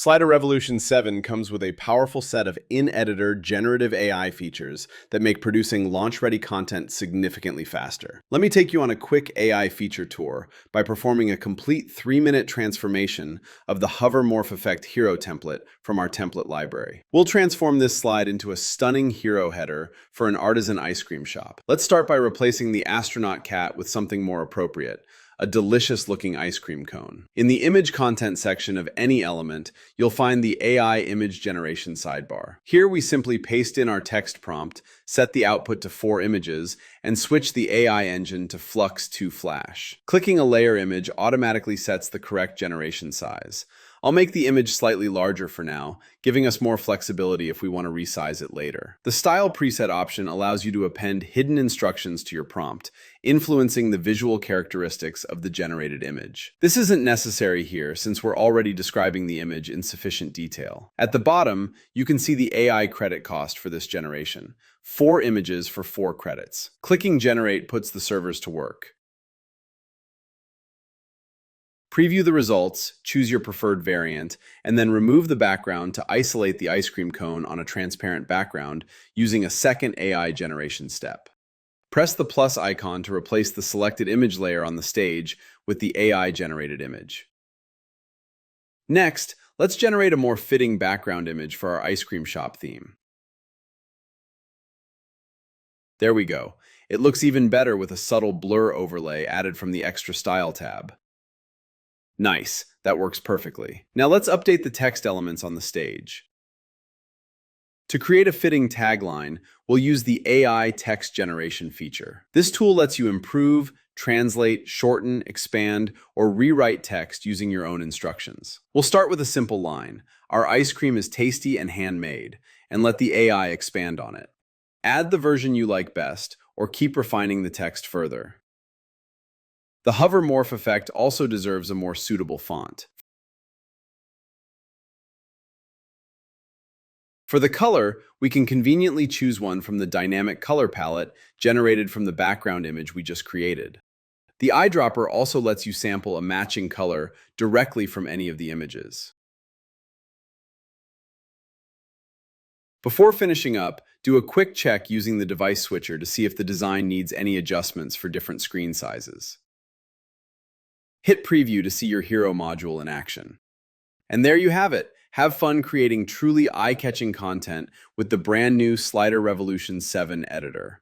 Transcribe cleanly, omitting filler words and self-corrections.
Slider Revolution 7 comes with a powerful set of in-editor generative AI features that make producing launch-ready content significantly faster. Let me take you on a quick AI feature tour by performing a complete 3-minute transformation of the Hovermorph Effect hero template from our template library. We'll transform this slide into a stunning hero header for an artisan ice cream shop. Let's start by replacing the astronaut cat with something more appropriate: a delicious-looking ice cream cone. In the image content section of any element, you'll find the AI image generation sidebar. Here we simply paste in our text prompt, set the output to 4 images, and switch the AI engine to Flux to Flash. Clicking a layer image automatically sets the correct generation size. I'll make the image slightly larger for now, giving us more flexibility if we want to resize it later. The Style preset option allows you to append hidden instructions to your prompt, influencing the visual characteristics of the generated image. This isn't necessary here since we're already describing the image in sufficient detail. At the bottom, you can see the AI credit cost for this generation: 4 images for 4 credits. Clicking Generate puts the servers to work. Preview the results, choose your preferred variant, and then remove the background to isolate the ice cream cone on a transparent background using a second AI generation step. Press the plus icon to replace the selected image layer on the stage with the AI-generated image. Next, let's generate a more fitting background image for our ice cream shop theme. There we go. It looks even better with a subtle blur overlay added from the Extra Style tab. Nice, that works perfectly. Now let's update the text elements on the stage. To create a fitting tagline, we'll use the AI text generation feature. This tool lets you improve, translate, shorten, expand, or rewrite text using your own instructions. We'll start with a simple line: "Our ice cream is tasty and handmade," and let the AI expand on it. Add the version you like best, or keep refining the text further. The Hovermorph effect also deserves a more suitable font. For the color, we can conveniently choose one from the dynamic color palette generated from the background image we just created. The eyedropper also lets you sample a matching color directly from any of the images. Before finishing up, do a quick check using the device switcher to see if the design needs any adjustments for different screen sizes. Hit preview to see your hero module in action. And there you have it. Have fun creating truly eye-catching content with the brand new Slider Revolution 7 editor.